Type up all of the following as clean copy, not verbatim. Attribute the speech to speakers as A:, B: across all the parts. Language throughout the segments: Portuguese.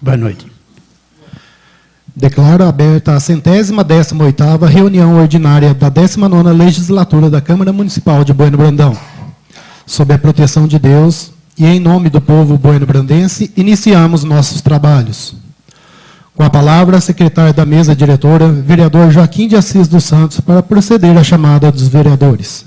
A: Boa noite.
B: Declaro aberta a 118ª reunião ordinária da 19ª Legislatura da Câmara Municipal de Bueno Brandão. Sob a proteção de Deus e em nome do povo bueno-brandense, iniciamos nossos trabalhos. Com a palavra, secretário da mesa diretora, vereador Joaquim de Assis dos Santos, para proceder à chamada dos vereadores.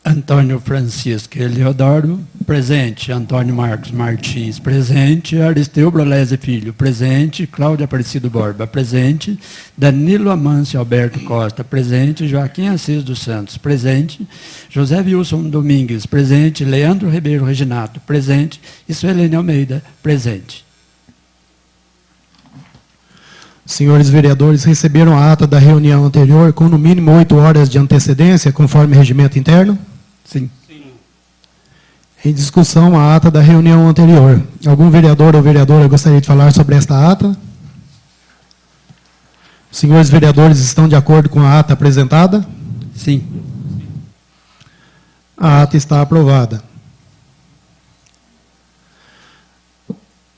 A: Antônio Francisco Eliodoro, presente. Antônio Marcos Martins, presente. Aristeu Brolese Filho, presente. Cláudia Aparecido Borba, presente. Danilo Amâncio Alberto Costa, presente. Joaquim Assis dos Santos, presente. José Wilson Domingues, presente. Leandro Ribeiro Reginato, presente. E Suelene Almeida, presente.
B: Senhores vereadores, receberam a ata da reunião anterior com no mínimo 8 horas de antecedência, conforme regimento interno?
A: Sim.
B: Em discussão, a ata da reunião anterior. Algum vereador ou vereadora gostaria de falar sobre esta ata? Os senhores vereadores estão de acordo com a ata apresentada?
A: Sim.
B: A ata está aprovada.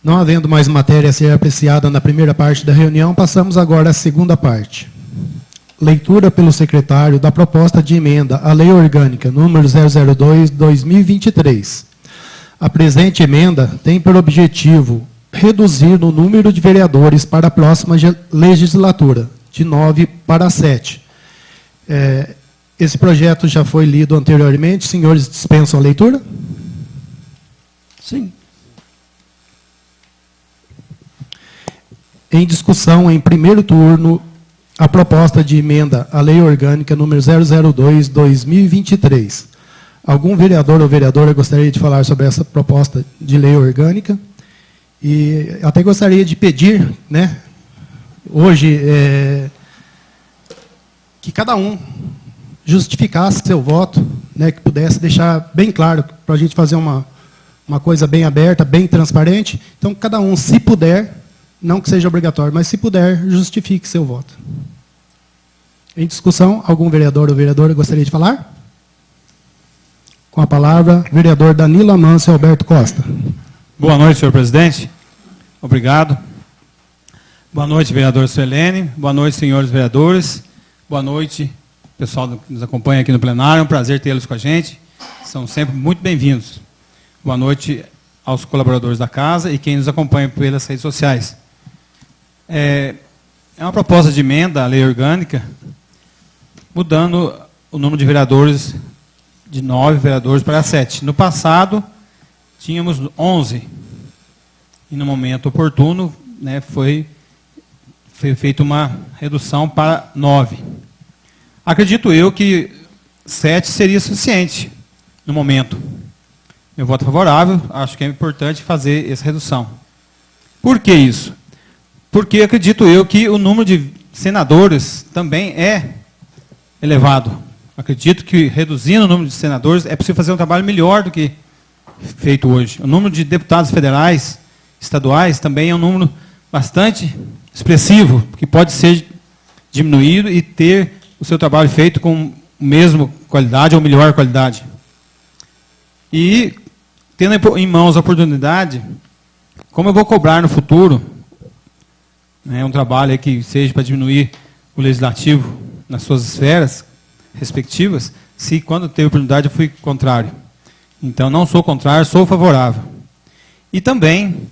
B: Não havendo mais matéria a ser apreciada na primeira parte da reunião, passamos agora à segunda parte. Leitura pelo secretário da proposta de emenda à Lei Orgânica número 002/2023. A presente emenda tem por objetivo reduzir o número de vereadores para a próxima legislatura, de 9 para 7. Esse projeto já foi lido anteriormente. Senhores, dispensam a leitura?
A: Sim.
B: Em discussão, em primeiro turno, a proposta de emenda à Lei Orgânica número 002/2023. Algum vereador ou vereadora gostaria de falar sobre essa proposta de lei orgânica? E até gostaria de pedir, né, hoje, que cada um justificasse seu voto, né, que pudesse deixar bem claro, para a gente fazer uma coisa bem aberta, bem transparente. Então, cada um, se puder, não que seja obrigatório, mas se puder, justifique seu voto. Em discussão, algum vereador ou vereadora gostaria de falar? Com a palavra, vereador Danilo Amâncio Alberto Costa.
C: Boa noite, senhor presidente. Obrigado. Boa noite, vereadora Suelene. Boa noite, senhores vereadores. Boa noite, pessoal que nos acompanha aqui no plenário. É um prazer tê-los com a gente. São sempre muito bem-vindos. Boa noite aos colaboradores da casa e quem nos acompanha pelas redes sociais. É uma proposta de emenda à lei orgânica, mudando o número de vereadores de 9 vereadores para 7. No passado, tínhamos 11. E no momento oportuno, né, foi feita uma redução para 9. Acredito eu que 7 seria suficiente no momento. Meu voto é favorável, acho que é importante fazer essa redução. Por que isso? Porque acredito eu que o número de senadores também é elevado. Acredito que reduzindo o número de senadores é possível fazer um trabalho melhor do que feito hoje. O número de deputados federais, estaduais, também é um número bastante expressivo, que pode ser diminuído e ter o seu trabalho feito com a mesma qualidade ou melhor qualidade. E, tendo em mãos a oportunidade, como eu vou cobrar no futuro, né, um trabalho que seja para diminuir o legislativo nas suas esferas respectivas, se quando teve oportunidade eu fui contrário. Então, não sou contrário, sou favorável. E também,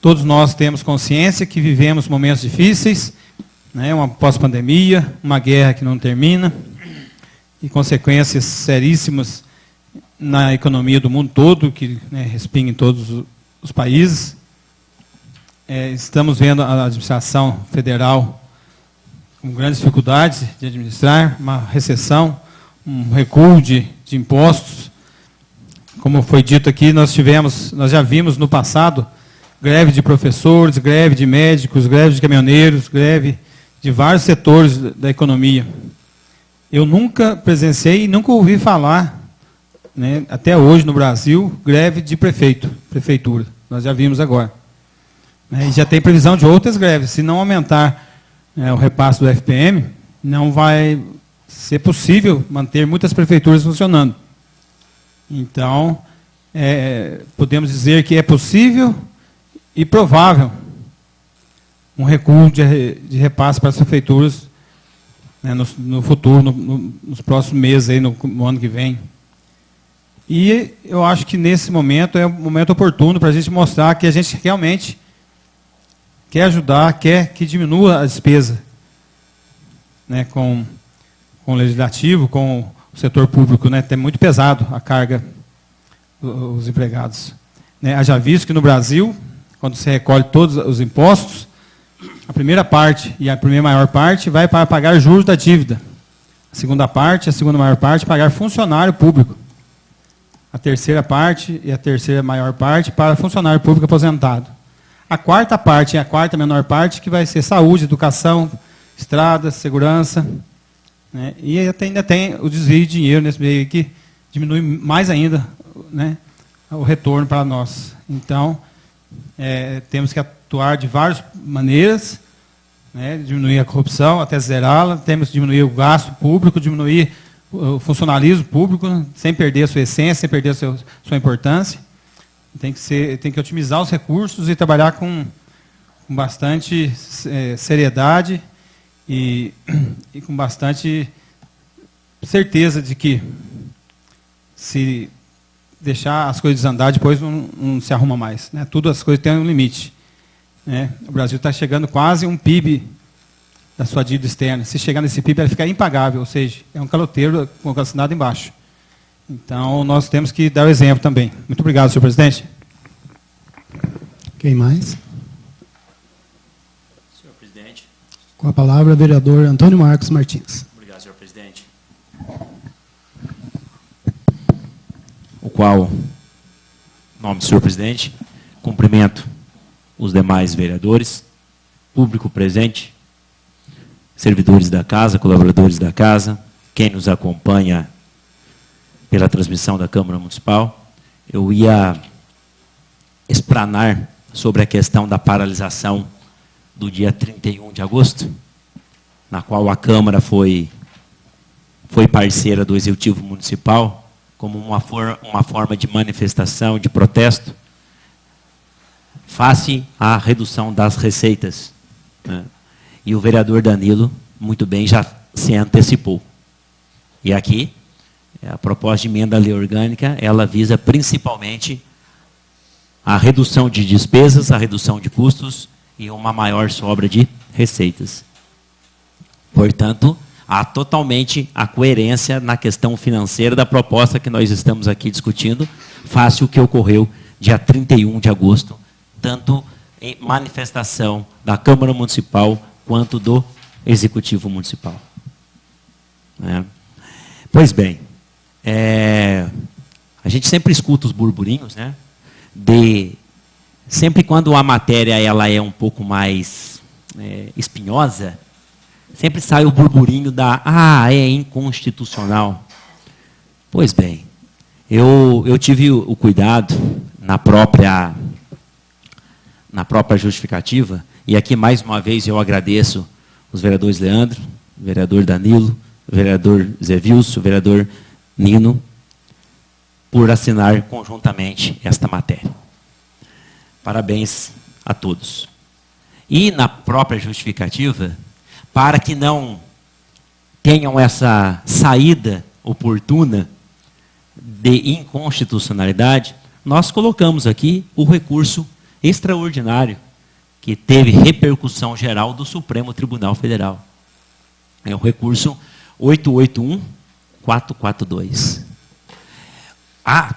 C: todos nós temos consciência que vivemos momentos difíceis, né, uma pós-pandemia, uma guerra que não termina, e consequências seríssimas na economia do mundo todo, que, né, respinga em todos os países. Estamos vendo a administração federal com grandes dificuldades de administrar, uma recessão, um recuo de impostos. Como foi dito aqui, nós já vimos no passado greve de professores, greve de médicos, greve de caminhoneiros, greve de vários setores da economia. Eu nunca presenciei e nunca ouvi falar, né, até hoje no Brasil, greve de prefeitura. Nós já vimos agora. E já tem previsão de outras greves. Se não aumentar o repasse do FPM, não vai ser possível manter muitas prefeituras funcionando. Então, podemos dizer que é possível e provável um recuo de repasse para as prefeituras, né, no futuro, nos próximos meses, aí, no ano que vem. E eu acho que nesse momento é um momento oportuno para a gente mostrar que a gente realmente quer ajudar, quer que diminua a despesa, né, com o legislativo, com o setor público, né, é muito pesado a carga dos empregados. Né, haja visto que no Brasil, quando se recolhe todos os impostos, a primeira parte e a primeira maior parte vai para pagar juros da dívida. A segunda maior parte, pagar funcionário público. A terceira parte e a terceira maior parte para funcionário público aposentado. A quarta parte e a quarta menor parte que vai ser saúde, educação, estradas, segurança. Né? E ainda tem o desvio de dinheiro nesse meio que diminui mais ainda, né, o retorno para nós. Então, temos que atuar de várias maneiras, né, diminuir a corrupção até zerá-la, temos que diminuir o gasto público, diminuir o funcionalismo público, sem perder a sua essência, sem perder a sua importância. Tem que otimizar os recursos e trabalhar com bastante seriedade e com bastante certeza de que, se deixar as coisas andar, depois não se arruma mais. Né? Tudo as coisas têm um limite. Né? O Brasil está chegando quase um PIB da sua dívida externa. Se chegar nesse PIB, ela fica impagável, ou seja, é um caloteiro com o assinado embaixo. Então, nós temos que dar o exemplo também. Muito obrigado, senhor presidente.
B: Quem mais?
D: Senhor presidente.
B: Com a palavra, o vereador Antônio Marcos Martins.
D: Obrigado, senhor presidente. O qual, em nome do senhor presidente, cumprimento os demais vereadores, público presente, servidores da casa, colaboradores da casa, quem nos acompanha pela transmissão da Câmara Municipal. Eu ia explanar sobre a questão da paralisação do dia 31 de agosto, na qual a Câmara foi parceira do Executivo Municipal, como uma forma de manifestação, de protesto, face à redução das receitas. Né? E o vereador Danilo, muito bem, já se antecipou. E aqui, a proposta de emenda à lei orgânica, ela visa principalmente a redução de despesas, a redução de custos e uma maior sobra de receitas. Portanto, há totalmente a coerência na questão financeira da proposta que nós estamos aqui discutindo, face ao que ocorreu dia 31 de agosto, tanto em manifestação da Câmara Municipal quanto do Executivo Municipal. Pois bem, a gente sempre escuta os burburinhos, né? Sempre quando a matéria ela é um pouco mais espinhosa, sempre sai o burburinho é inconstitucional. Pois bem, eu tive o cuidado na própria justificativa, e aqui mais uma vez eu agradeço os vereadores Leandro, o vereador Danilo, o vereador Zé Wilson, o vereador Nino, por assinar conjuntamente esta matéria. Parabéns a todos. E na própria justificativa, para que não tenham essa saída oportuna de inconstitucionalidade, nós colocamos aqui o recurso extraordinário que teve repercussão geral do Supremo Tribunal Federal. É o recurso 881-442.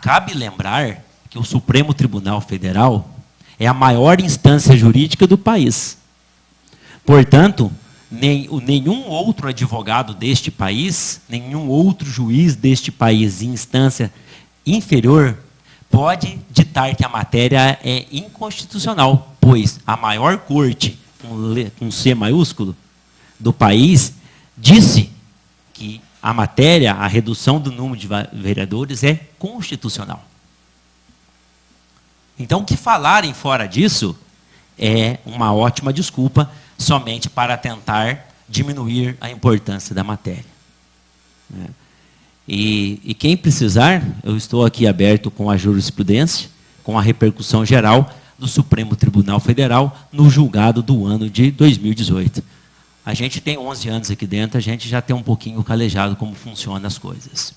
D: Cabe lembrar que o Supremo Tribunal Federal é a maior instância jurídica do país. Portanto, nenhum outro advogado deste país, nenhum outro juiz deste país em instância inferior pode ditar que a matéria é inconstitucional, pois a maior corte, com C maiúsculo, do país, disse que a matéria, a redução do número de vereadores é constitucional. Então, o que falarem fora disso é uma ótima desculpa somente para tentar diminuir a importância da matéria. E quem precisar, eu estou aqui aberto com a jurisprudência, com a repercussão geral do Supremo Tribunal Federal no julgado do ano de 2018. A gente tem 11 anos aqui dentro, a gente já tem um pouquinho calejado como funcionam as coisas.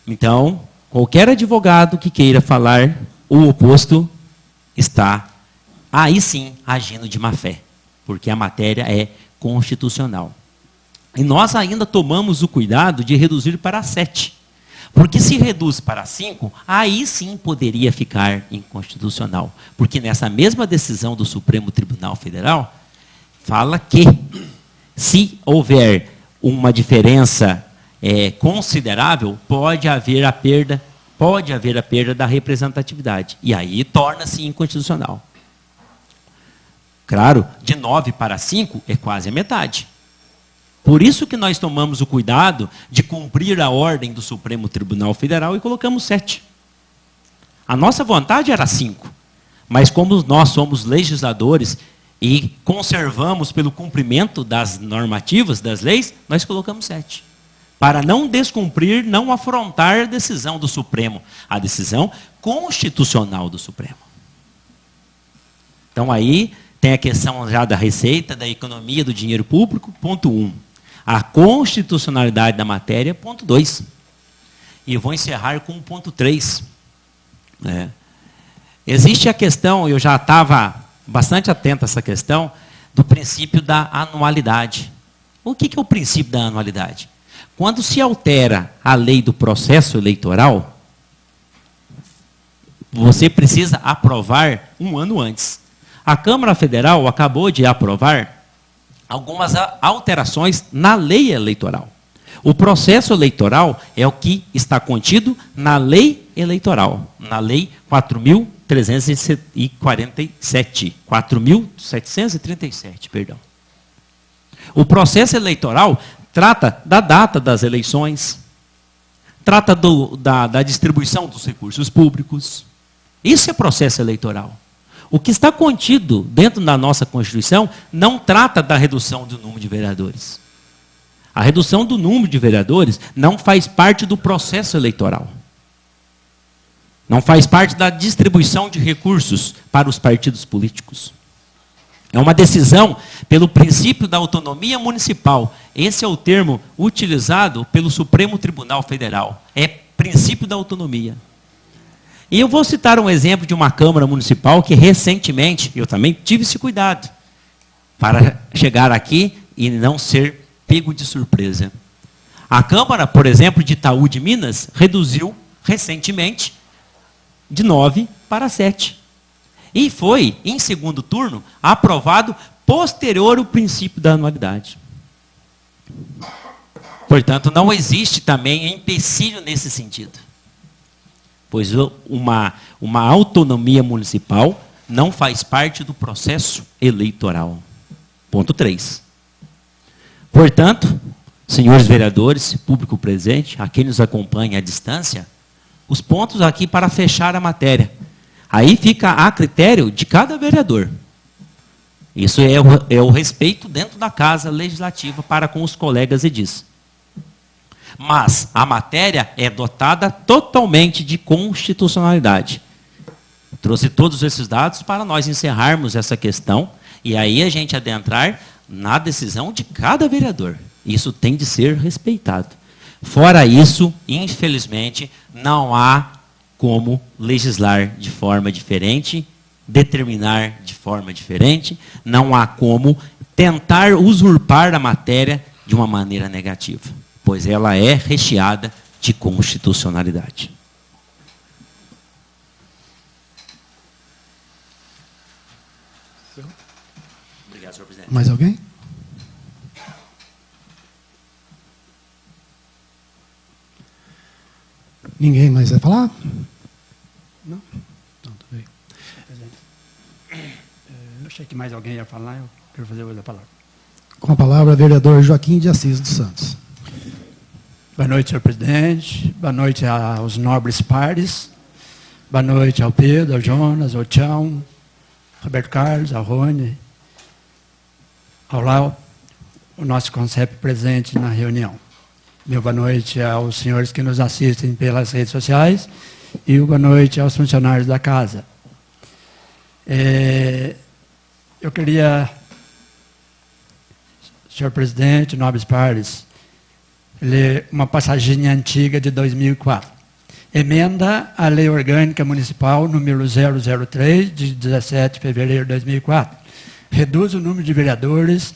D: Então, qualquer advogado que queira falar o oposto está, aí sim, agindo de má fé, porque a matéria é constitucional. E nós ainda tomamos o cuidado de reduzir para 7. Porque se reduz para 5, aí sim poderia ficar inconstitucional. Porque nessa mesma decisão do Supremo Tribunal Federal, fala que se houver uma diferença considerável, pode haver a perda da representatividade. E aí torna-se inconstitucional. Claro, de 9 para 5 é quase a metade. Por isso que nós tomamos o cuidado de cumprir a ordem do Supremo Tribunal Federal e colocamos 7. A nossa vontade era 5. Mas como nós somos legisladores e conservamos pelo cumprimento das normativas, das leis, nós colocamos 7. Para não descumprir, não afrontar a decisão do Supremo, a decisão constitucional do Supremo. Então aí tem a questão já da receita, da economia do dinheiro público, ponto 1. A constitucionalidade da matéria, ponto 2. E eu vou encerrar com o ponto 3. Existe a questão, eu já estava bastante atento a essa questão, do princípio da anualidade. O que é o princípio da anualidade? Quando se altera a lei do processo eleitoral, você precisa aprovar um ano antes. A Câmara Federal acabou de aprovar algumas alterações na lei eleitoral. O processo eleitoral é o que está contido na lei eleitoral, na lei 4.737, perdão. O processo eleitoral trata da data das eleições, trata da distribuição dos recursos públicos. Isso é processo eleitoral. O que está contido dentro da nossa Constituição não trata da redução do número de vereadores. A redução do número de vereadores não faz parte do processo eleitoral. Não faz parte da distribuição de recursos para os partidos políticos. É uma decisão pelo princípio da autonomia municipal. Esse é o termo utilizado pelo Supremo Tribunal Federal. É princípio da autonomia. E eu vou citar um exemplo de uma Câmara Municipal que recentemente, eu também tive esse cuidado, para chegar aqui e não ser pego de surpresa. A Câmara, por exemplo, de Itaú de Minas, reduziu recentemente de 9 para 7. E foi, em segundo turno, aprovado posterior ao princípio da anualidade. Portanto, não existe também empecilho nesse sentido. Pois uma autonomia municipal não faz parte do processo eleitoral. Ponto 3. Portanto, senhores vereadores, público presente, a quem nos acompanha à distância, os pontos aqui para fechar a matéria. Aí fica a critério de cada vereador. Isso é o respeito dentro da Casa Legislativa para com os colegas edis. Mas a matéria é dotada totalmente de constitucionalidade. Trouxe todos esses dados para nós encerrarmos essa questão e aí a gente adentrar na decisão de cada vereador. Isso tem de ser respeitado. Fora isso, infelizmente, não há como legislar de forma diferente, determinar de forma diferente, não há como tentar usurpar a matéria de uma maneira negativa, pois ela é recheada de constitucionalidade. Obrigado, senhor presidente.
B: Mais alguém? Ninguém mais vai falar? Não? Então, tudo bem.
A: Eu achei que mais alguém ia falar, eu quero fazer outra palavra.
B: Com a palavra, vereador Joaquim de Assis dos Santos.
A: Boa noite, senhor presidente. Boa noite aos nobres pares. Boa noite ao Pedro, ao Jonas, ao Tião, Roberto Carlos, ao Rony, ao Lau, o nosso conselho presente na reunião. Meu boa noite aos senhores que nos assistem pelas redes sociais e boa noite aos funcionários da casa. Eu queria, senhor presidente, nobres pares, ler uma passagem antiga de 2004. Emenda à Lei Orgânica Municipal número 003, de 17 de fevereiro de 2004. Reduz o número de vereadores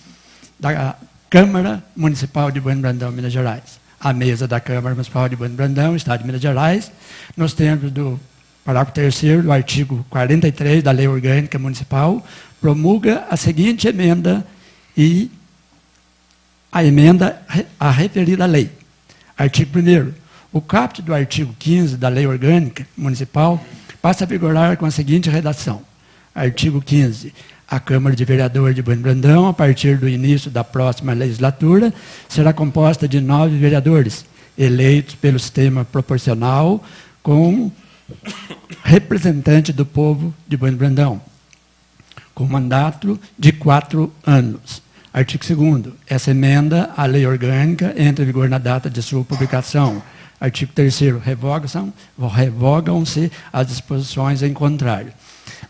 A: da Câmara Municipal de Bueno Brandão, Minas Gerais. A mesa da Câmara Municipal de Bueno Brandão, Estado de Minas Gerais, nos termos do parágrafo 3º do artigo 43 da Lei Orgânica Municipal, promulga a seguinte emenda e a emenda à referida lei. Artigo 1º. O caput do artigo 15 da Lei Orgânica Municipal passa a vigorar com a seguinte redação. Artigo 15. A Câmara de Vereadores de Bueno Brandão, a partir do início da próxima legislatura, será composta de 9 vereadores, eleitos pelo sistema proporcional, com representante do povo de Bueno Brandão, com mandato de 4 anos. Artigo 2º. Essa emenda à Lei Orgânica entra em vigor na data de sua publicação. Artigo 3º. Revogam-se as disposições em contrário.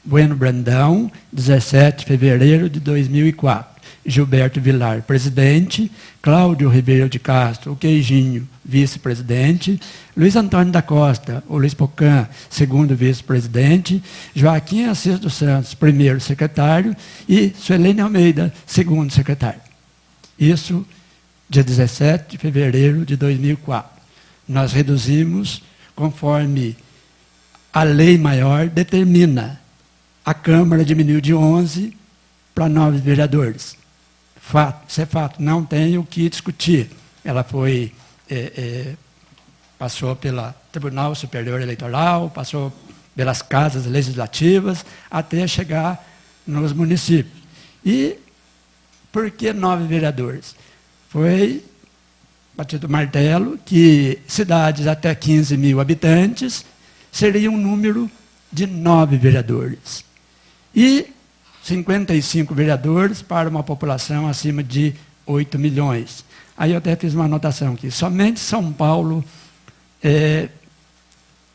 A: Bueno Brandão, 17 de fevereiro de 2004. Gilberto Vilar, presidente. Cláudio Ribeiro de Castro, o Queijinho, vice-presidente. Luiz Antônio da Costa, o Luiz Pocan, segundo vice-presidente. Joaquim Assis dos Santos, primeiro secretário. E Suelene Almeida, segundo secretário. Isso, dia 17 de fevereiro de 2004. Nós reduzimos, conforme a lei maior determina. A Câmara diminuiu de 11 para 9 vereadores. Fato, isso é fato, não tem o que discutir. Ela foi, passou pelo Tribunal Superior Eleitoral, passou pelas casas legislativas, até chegar nos municípios. E por que 9 vereadores? Foi batido o martelo que cidades até 15 mil habitantes seria um número de 9 vereadores. E 55 vereadores para uma população acima de 8 milhões. Aí eu até fiz uma anotação aqui. Somente São Paulo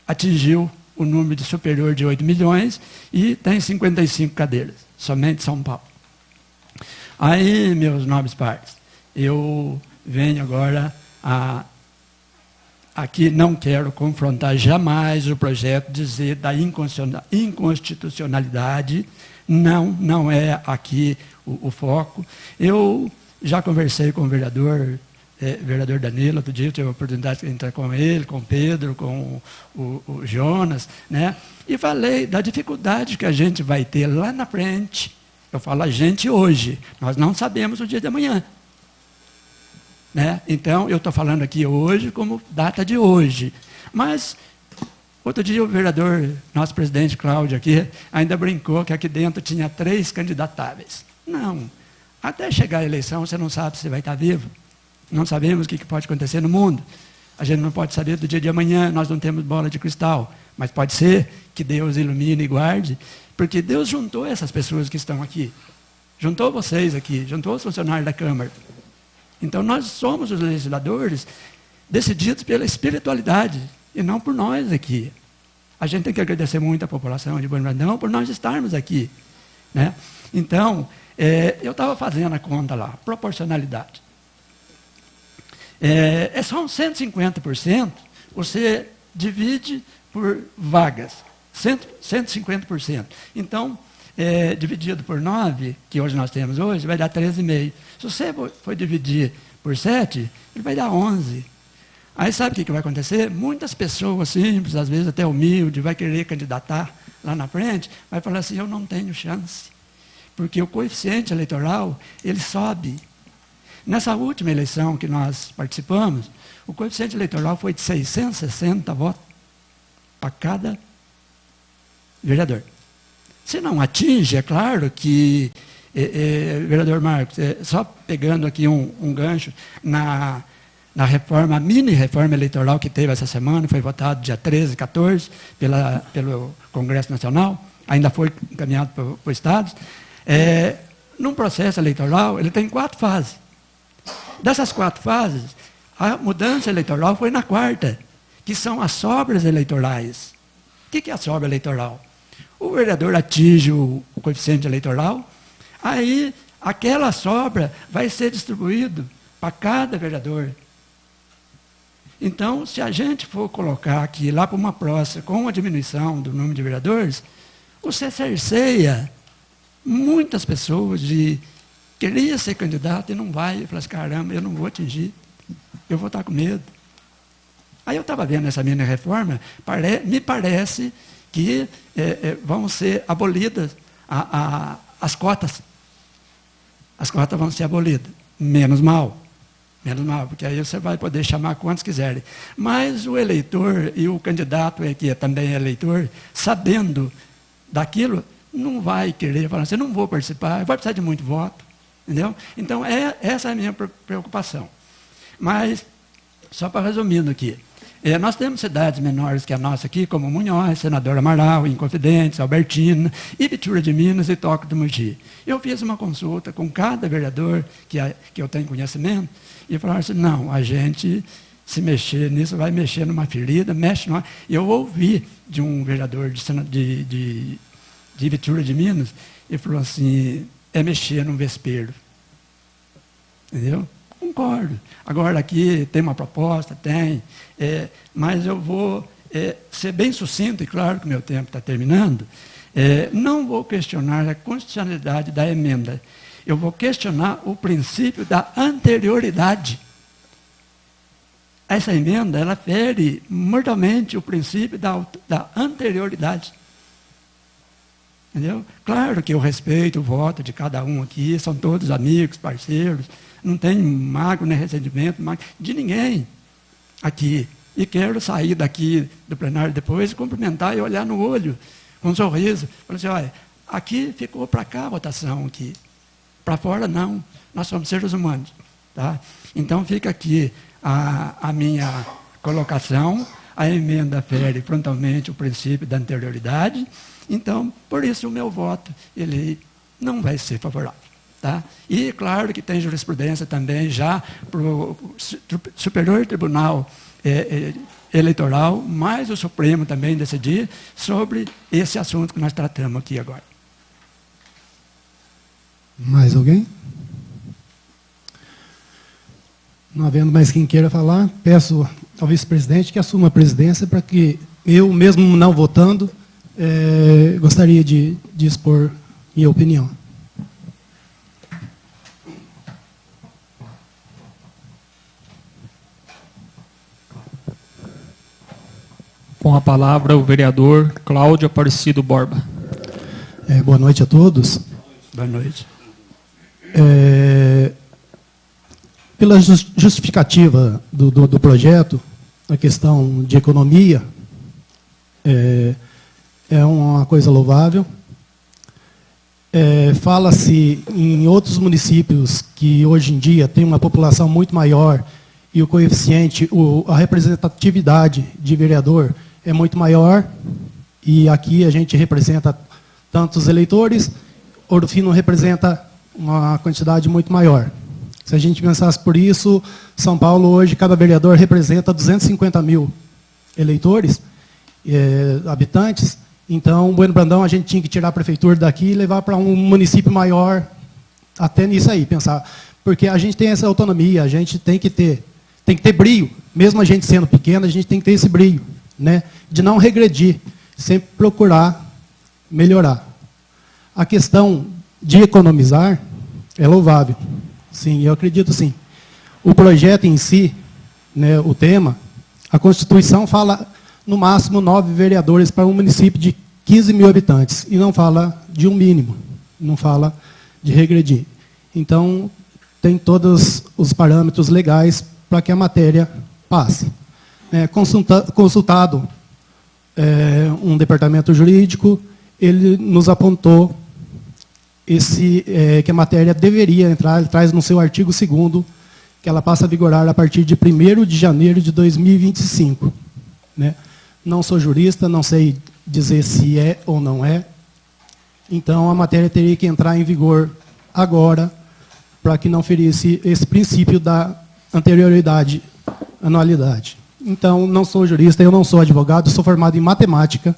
A: atingiu o número de superior de 8 milhões e tem 55 cadeiras. Somente São Paulo. Aí, meus nobres pares, eu venho agora aqui não quero confrontar jamais o projeto, dizer da inconstitucionalidade, não é aqui o foco. Eu já conversei com o vereador Danilo, outro dia eu tive a oportunidade de entrar com ele, com o Pedro, com o Jonas, né? E falei da dificuldade que a gente vai ter lá na frente. Eu falo a gente hoje, nós não sabemos o dia de amanhã. Né? Então, eu estou falando aqui hoje como data de hoje. Mas, outro dia o vereador, nosso presidente Cláudio aqui, ainda brincou que aqui dentro tinha 3 candidatáveis. Não. Até chegar a eleição, você não sabe se você vai estar vivo. Não sabemos o que pode acontecer no mundo. A gente não pode saber do dia de amanhã, nós não temos bola de cristal. Mas pode ser que Deus ilumine e guarde, porque Deus juntou essas pessoas que estão aqui. Juntou vocês aqui, juntou os funcionários da Câmara. Então, nós somos os legisladores decididos pela espiritualidade e não por nós aqui. A gente tem que agradecer muito à população de Bueno Brandão por nós estarmos aqui. Né? Então, eu estava fazendo a conta lá, proporcionalidade. É só uns 150%, você divide por vagas, 150%. Então, dividido por 9, que hoje nós temos hoje, vai dar 13,5. Se você for dividir por 7, ele vai dar 11. Aí sabe o que vai acontecer? Muitas pessoas simples, às vezes até humildes, vai querer candidatar lá na frente, vai falar assim, eu não tenho chance. Porque o coeficiente eleitoral, ele sobe. Nessa última eleição que nós participamos, o coeficiente eleitoral foi de 660 votos para cada vereador. Se não atinge, é claro que, vereador Marcos, só pegando aqui um gancho, na reforma, a mini-reforma eleitoral que teve essa semana, foi votado dia 13, 14, pelo Congresso Nacional, ainda foi encaminhado para o Estado. Num processo eleitoral, ele tem 4 fases. Dessas 4 fases, A mudança eleitoral foi na quarta, que são as sobras eleitorais. O que é a sobra eleitoral? O vereador atinge o coeficiente eleitoral, aí aquela sobra vai ser distribuída para cada vereador. Então, se a gente for colocar aqui, lá para uma próxima, com a diminuição do número de vereadores, você cerceia muitas pessoas de queria ser candidato e não vai, e fala assim, caramba, eu não vou atingir, eu vou estar com medo. Aí eu estava vendo essa minha reforma, me parece que vão ser abolidas as cotas. As cotas vão ser abolidas. Menos mal, porque aí você vai poder chamar quantos quiserem. Mas o eleitor e o candidato, que também é eleitor, sabendo daquilo, não vai querer falar assim, não vou participar, vai precisar de muito voto. Entendeu? Então, essa é a minha preocupação. Mas, só para resumindo aqui, nós temos cidades menores que a nossa aqui, como Munhoz, Senador Amaral, Inconfidentes, Albertina, Ibitura de Minas e Toco do Mogi. Eu fiz uma consulta com cada vereador que eu tenho conhecimento e falaram assim, não, a gente, se mexer nisso, vai mexer numa ferida, mexe numa... Eu ouvi de um vereador de Ibitura de Minas e falou assim, é mexer num vespeiro. Entendeu? Concordo. Agora aqui tem uma proposta, mas eu vou ser bem sucinto, e claro que o meu tempo está terminando, não vou questionar a constitucionalidade da emenda, eu vou questionar o princípio da anterioridade. Essa emenda, ela fere mortalmente o princípio da anterioridade. Entendeu? Claro que eu respeito o voto de cada um aqui, são todos amigos, parceiros, não tem mágoa nem ressentimento de ninguém aqui. E quero sair daqui do plenário depois, cumprimentar e olhar no olho, com um sorriso. Falar assim, olha, aqui ficou para cá a votação aqui. Para fora não, nós somos seres humanos. Tá? Então fica aqui a minha colocação, a emenda fere frontalmente o princípio da anterioridade, então, por isso o meu voto, ele não vai ser favorável. Tá? E, claro, que tem jurisprudência também já para o Superior Tribunal Eleitoral, mais o Supremo também decidir sobre esse assunto que nós tratamos aqui agora.
B: Mais alguém? Não havendo mais quem queira falar, peço ao vice-presidente que assuma a presidência para que eu, mesmo não votando, gostaria de expor minha opinião.
E: Com a palavra, o vereador Cláudio Aparecido Borba.
B: Boa noite a todos.
A: Boa noite.
B: Pela justificativa do projeto, a questão de economia é uma coisa louvável. Fala-se em outros municípios que hoje em dia tem uma população muito maior e o coeficiente, a representatividade de vereador é muito maior, e aqui a gente representa tantos eleitores, Ouro Fino representa uma quantidade muito maior. Se a gente pensasse por isso, São Paulo hoje, cada vereador representa 250 mil eleitores, habitantes, então, Bueno Brandão, a gente tinha que tirar a prefeitura daqui e levar para um município maior, até nisso aí, pensar. Porque a gente tem essa autonomia, a gente tem que ter brio, mesmo a gente sendo pequeno, a gente tem que ter esse brio, né, de não regredir, sempre procurar melhorar. A questão de economizar é louvável. Sim, eu acredito sim. O projeto em si, né, o tema, a Constituição fala no máximo 9 vereadores para um município de 15 mil habitantes, e não fala de um mínimo, não fala de regredir. Então, tem todos os parâmetros legais para que a matéria passe. Consultado um departamento jurídico, ele nos apontou que a matéria deveria entrar, ele traz no seu artigo 2º, que ela passa a vigorar a partir de 1º de janeiro de 2025. Né? Não sou jurista, não sei dizer se é ou não é. Então, a matéria teria que entrar em vigor agora, para que não ferisse esse princípio da anterioridade anualidade. Então, não sou jurista, eu não sou advogado, sou formado em matemática,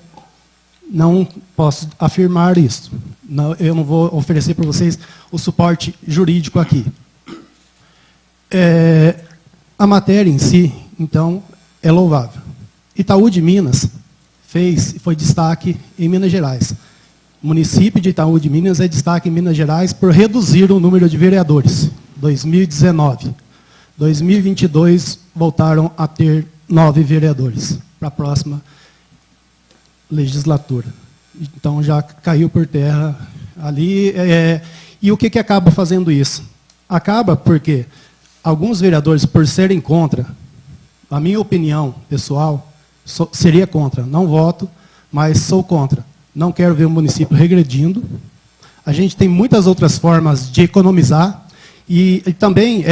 B: não posso afirmar isso. Não, eu não vou oferecer para vocês o suporte jurídico aqui. A matéria em si, então, é louvável. Itaú de Minas foi destaque em Minas Gerais. O município de Itaú de Minas é destaque em Minas Gerais por reduzir o número de vereadores. 2019. 2022, voltaram a ter 9 vereadores para a próxima legislatura. Então, já caiu por terra ali. E o que acaba fazendo isso? Acaba porque alguns vereadores, por serem contra, a minha opinião pessoal, seria contra. Não voto, mas sou contra. Não quero ver o município regredindo. A gente tem muitas outras formas de economizar. E também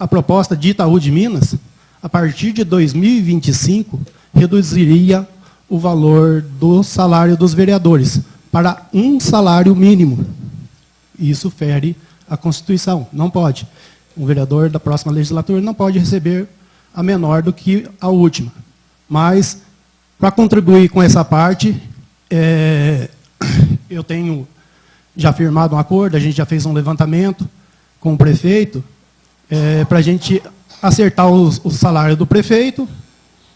B: a proposta de Itaú de Minas, a partir de 2025, reduziria o valor do salário dos vereadores para um salário mínimo. Isso fere a Constituição. Não pode. Um vereador da próxima legislatura não pode receber a menor do que a última. Mas, para contribuir com essa parte, eu tenho já firmado um acordo, a gente já fez um levantamento com o prefeito, para a gente acertar o salário do prefeito,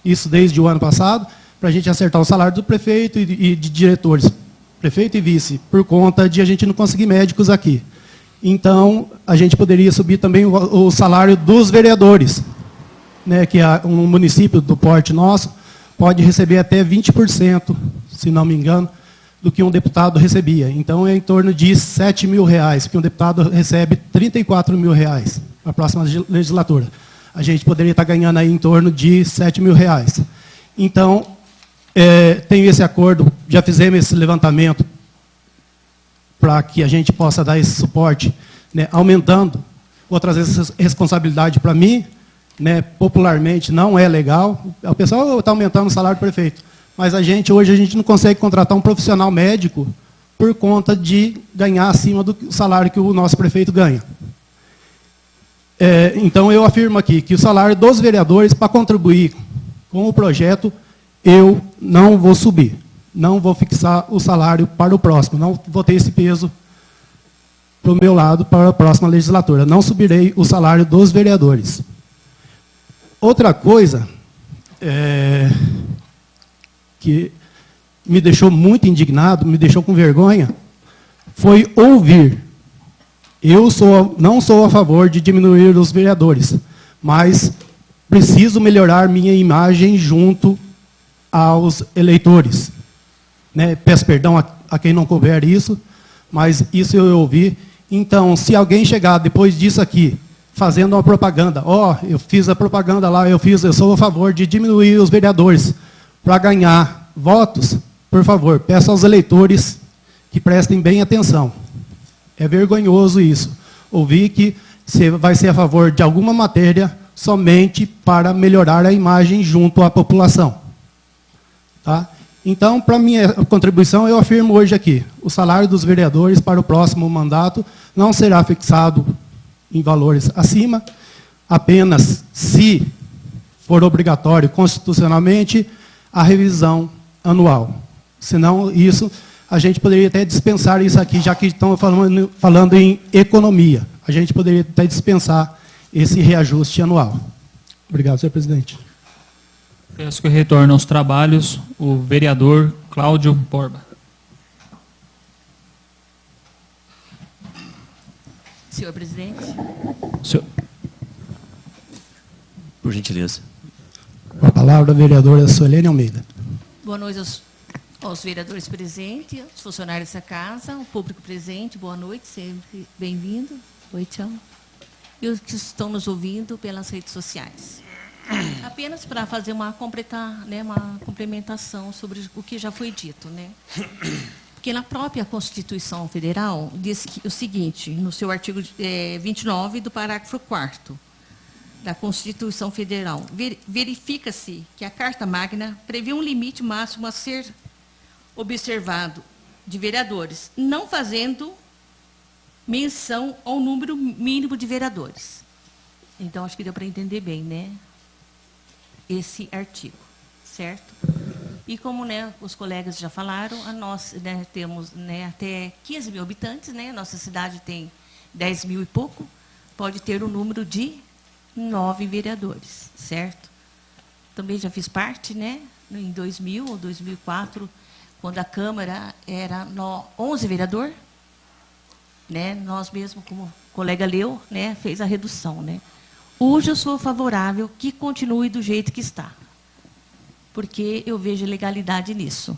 B: isso desde o ano passado, para a gente acertar o salário do prefeito e de diretores, prefeito e vice, por conta de a gente não conseguir médicos aqui. Então, a gente poderia subir também o salário dos vereadores, né, que um município do porte nosso pode receber até 20%, se não me engano, do que um deputado recebia. Então, é em torno de R$7 mil, porque um deputado recebe R$34 mil para a próxima legislatura. A gente poderia estar ganhando aí em torno de R$7 mil. Então, tenho esse acordo, já fizemos esse levantamento para que a gente possa dar esse suporte, né, aumentando. Vou trazer essa responsabilidade para mim, né, popularmente não é legal. O pessoal está aumentando o salário do prefeito. Mas hoje a gente não consegue contratar um profissional médico por conta de ganhar acima do salário que o nosso prefeito ganha. Então, eu afirmo aqui que o salário dos vereadores, para contribuir com o projeto, eu não vou subir. Não vou fixar o salário para o próximo. Não vou ter esse peso para o meu lado para a próxima legislatura. Não subirei o salário dos vereadores. Outra coisa que me deixou muito indignado, me deixou com vergonha, foi ouvir. Eu não sou a favor de diminuir os vereadores, mas preciso melhorar minha imagem junto aos eleitores. Né? Peço perdão a quem não couber isso, mas isso eu ouvi. Então, se alguém chegar depois disso aqui, fazendo uma propaganda, eu fiz a propaganda lá, eu sou a favor de diminuir os vereadores para ganhar votos, por favor, peço aos eleitores que prestem bem atenção. É vergonhoso isso. Ouvir que você vai ser a favor de alguma matéria somente para melhorar a imagem junto à população. Tá? Então, para minha contribuição, eu afirmo hoje aqui, o salário dos vereadores para o próximo mandato não será fixado em valores acima, apenas se for obrigatório constitucionalmente a revisão anual. Senão, isso, a gente poderia até dispensar isso aqui, já que estamos falando em economia. A gente poderia até dispensar esse reajuste anual. Obrigado, senhor presidente.
E: Peço que retorne aos trabalhos o vereador Cláudio Borba.
F: Senhor presidente.
D: Senhor. Por gentileza.
B: Com a palavra, a vereadora Suelene Almeida.
F: Boa noite aos vereadores presentes, aos funcionários dessa casa, ao público presente, boa noite, sempre bem-vindo. Oi, tchau. E os que estão nos ouvindo pelas redes sociais. Apenas para fazer uma complementação sobre o que já foi dito, né? Porque na própria Constituição Federal diz o seguinte, no seu artigo 29 do parágrafo 4º da Constituição Federal, verifica-se que a Carta Magna prevê um limite máximo a ser observado de vereadores, não fazendo menção ao número mínimo de vereadores. Então, acho que deu para entender bem, né? esse artigo, certo? E como, né, os colegas já falaram, nós, né, temos, né, até 15 mil habitantes, né, nossa cidade tem 10 mil e pouco, pode ter o número de 9 vereadores, certo? Também já fiz parte, né, em 2000 ou 2004, quando a Câmara era 11 vereadores, né, nós mesmo, como o colega leu, né, fez a redução, né. Hoje eu sou favorável que continue do jeito que está, porque eu vejo legalidade nisso.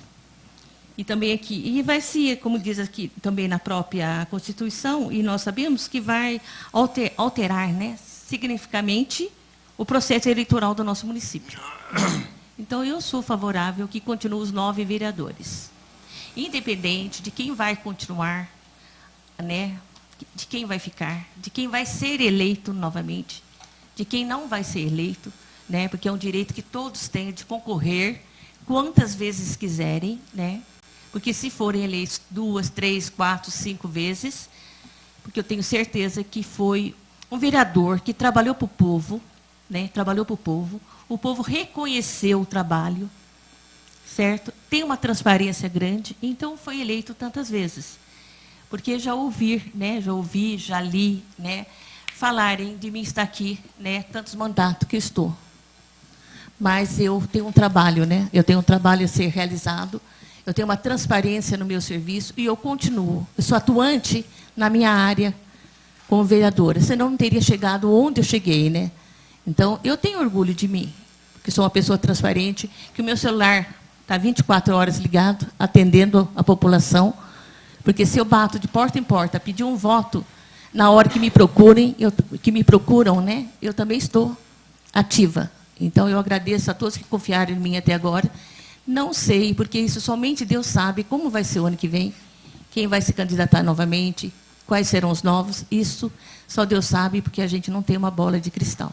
F: E também aqui, e vai ser, como diz aqui também na própria Constituição, e nós sabemos que vai alterar, né, significativamente o processo eleitoral do nosso município. Então, eu sou favorável que continue os 9 vereadores. Independente de quem vai continuar, né, de quem vai ficar, de quem vai ser eleito novamente, de quem não vai ser eleito, né, porque é um direito que todos têm de concorrer quantas vezes quiserem, né, porque se forem eleitos 2, 3, 4, 5 vezes, porque eu tenho certeza que foi um vereador que trabalhou para o povo, né, trabalhou para o povo reconheceu o trabalho, certo? Tem uma transparência grande, então foi eleito tantas vezes. Porque já ouvi, né, já li, né, falarem de mim estar aqui, né, tantos mandatos que eu estou. Mas eu tenho um trabalho, né? Eu tenho um trabalho a ser realizado, eu tenho uma transparência no meu serviço e eu continuo. Eu sou atuante na minha área como vereadora, senão não teria chegado onde eu cheguei, né? Então, eu tenho orgulho de mim, porque sou uma pessoa transparente, que o meu celular está 24 horas ligado, atendendo a população, porque se eu bato de porta em porta, pedir um voto, na hora que me procuram, né, eu também estou ativa. Então, eu agradeço a todos que confiaram em mim até agora. Não sei, porque isso somente Deus sabe como vai ser o ano que vem, quem vai se candidatar novamente, quais serão os novos, isso só Deus sabe, porque a gente não tem uma bola de cristal.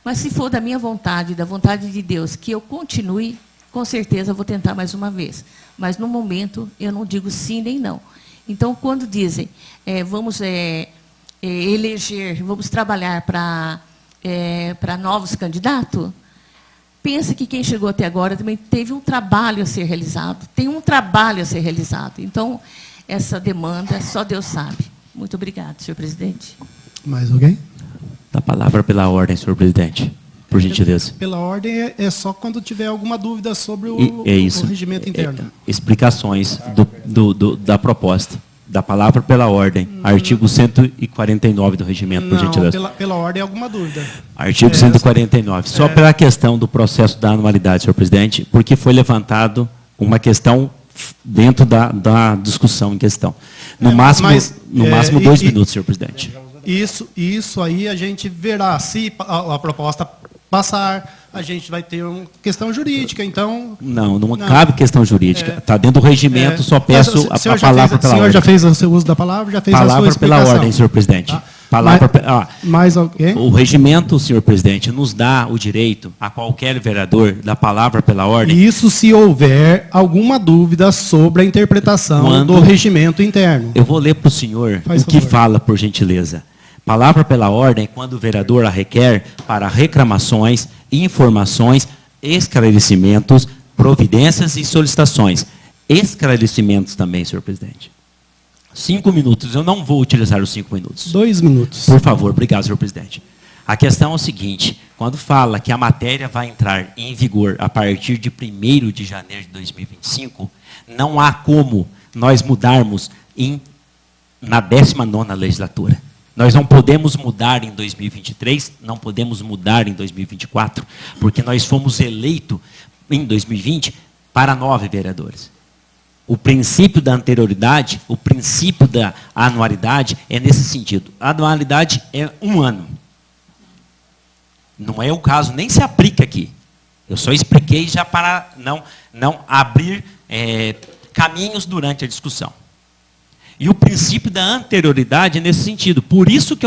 F: Mas se for da minha vontade, da vontade de Deus, que eu continue, com certeza eu vou tentar mais uma vez. Mas, no momento, eu não digo sim nem não. Então, quando dizem, vamos eleger, vamos trabalhar para novos candidatos, pensa que quem chegou até agora também teve um trabalho a ser realizado, tem um trabalho a ser realizado. Então, essa demanda, só Deus sabe. Muito obrigada, senhor presidente.
B: Mais alguém?
D: Da palavra pela ordem, senhor presidente, por gentileza.
B: Pela ordem é só quando tiver alguma dúvida sobre o regimento interno.
D: Explicações da proposta. Da palavra pela ordem. Artigo 149 do regimento, por gentileza.
B: Não, pela ordem alguma dúvida.
D: Artigo 149. Só pela questão do processo da anualidade, senhor presidente, porque foi levantado uma questão dentro da discussão em questão. No máximo 2 minutos, senhor presidente.
B: Isso aí a gente verá. Se a proposta passar, a gente vai ter uma questão jurídica, então...
D: Não cabe questão jurídica. Está dentro do regimento, só peço a palavra pela ordem.
B: O senhor já fez o seu uso da palavra, já fez a sua explicação.
D: Palavra pela ordem, senhor presidente.
B: Tá.
D: Mais alguém? O regimento, senhor presidente, nos dá o direito a qualquer vereador da palavra pela ordem.
B: Isso se houver alguma dúvida sobre a interpretação do regimento interno.
D: Eu vou ler para o senhor que fala, por gentileza. Palavra pela ordem é quando o vereador a requer para reclamações, informações, esclarecimentos, providências e solicitações. Esclarecimentos também, senhor presidente. 5 minutos. Eu não vou utilizar os 5 minutos.
B: 2 minutos.
D: Por favor. Obrigado, senhor presidente. A questão é o seguinte. Quando fala que a matéria vai entrar em vigor a partir de 1º de janeiro de 2025, não há como nós mudarmos na 19ª legislatura. Nós não podemos mudar em 2023, não podemos mudar em 2024, porque nós fomos eleitos em 2020 para 9 vereadores. O princípio da anterioridade, o princípio da anualidade é nesse sentido. A anualidade é 1 ano. Não é o caso, nem se aplica aqui. Eu só expliquei já para não abrir caminhos durante a discussão. E o princípio da anterioridade é nesse sentido. Por isso que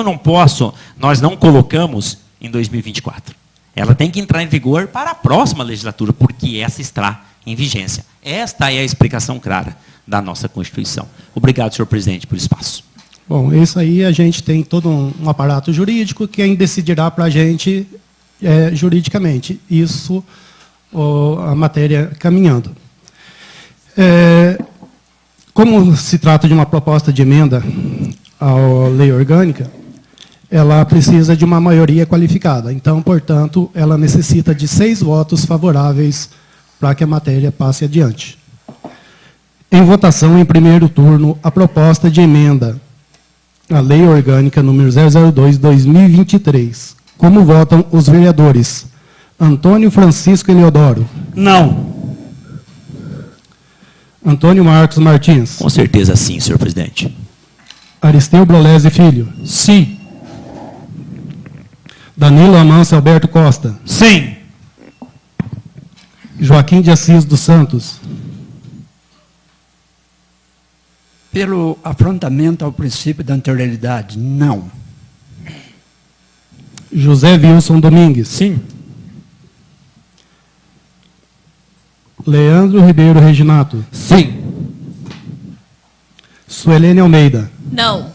D: nós não colocamos em 2024. Ela tem que entrar em vigor para a próxima legislatura, porque essa está em vigência. Esta é a explicação clara da nossa Constituição. Obrigado, senhor presidente, por espaço.
B: Bom, isso aí a gente tem todo um aparato jurídico, quem decidirá para a gente juridicamente. Isso a matéria caminhando. Como se trata de uma proposta de emenda à lei orgânica, ela precisa de uma maioria qualificada. Então, portanto, ela necessita de 6 votos favoráveis para que a matéria passe adiante. Em votação, em primeiro turno, a proposta de emenda à lei orgânica número 002/2023. Como votam os vereadores? Antônio Francisco Eliodoro.
C: Não.
B: Antônio Marcos Martins.
D: Com certeza sim, senhor presidente.
B: Aristeu Brolese Filho.
E: Sim.
B: Danilo Amâncio Alberto Costa.
C: Sim.
B: Joaquim de Assis dos Santos.
A: Pelo afrontamento ao princípio da anterioridade, não.
B: José Wilson Domingues.
C: Sim.
B: Leandro Ribeiro Reginato.
C: Sim.
B: Suelene Almeida.
F: Não.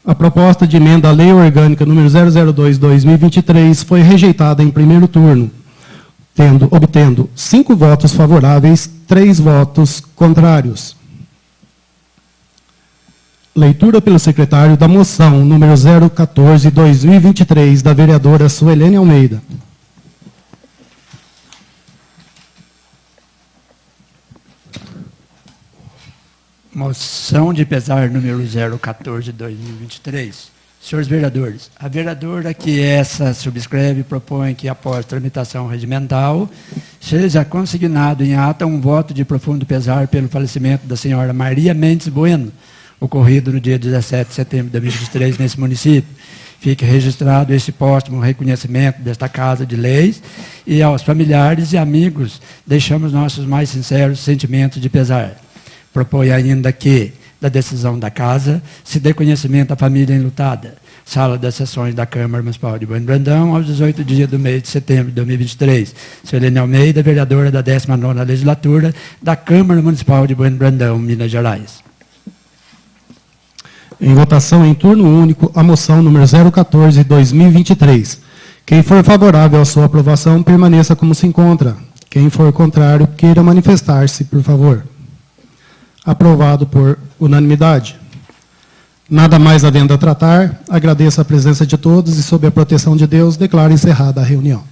B: A proposta de emenda à lei orgânica número 002/2023 foi rejeitada em primeiro turno, obtendo 5 votos favoráveis, 3 votos contrários. Leitura pelo secretário da moção número 014/2023 da vereadora Suelene Almeida.
A: Moção de pesar número 014/2023. Senhores vereadores, a vereadora que essa subscreve propõe que, após tramitação regimental, seja consignado em ata um voto de profundo pesar pelo falecimento da senhora Maria Mendes Bueno, ocorrido no dia 17 de setembro de 2023 nesse município. Fique registrado esse póstumo reconhecimento desta Casa de Leis e aos familiares e amigos deixamos nossos mais sinceros sentimentos de pesar. Propõe ainda que, da decisão da Casa, se dê conhecimento à família enlutada. Sala das sessões da Câmara Municipal de Bueno Brandão, aos 18 dias do mês de setembro de 2023. Suelene Almeida, vereadora da 19ª Legislatura da Câmara Municipal de Bueno Brandão, Minas Gerais.
B: Em votação em turno único, a moção número 014/2023. Quem for favorável à sua aprovação, permaneça como se encontra. Quem for contrário, queira manifestar-se, por favor. Aprovado por unanimidade. Nada mais havendo a tratar, agradeço a presença de todos e, sob a proteção de Deus, declaro encerrada a reunião.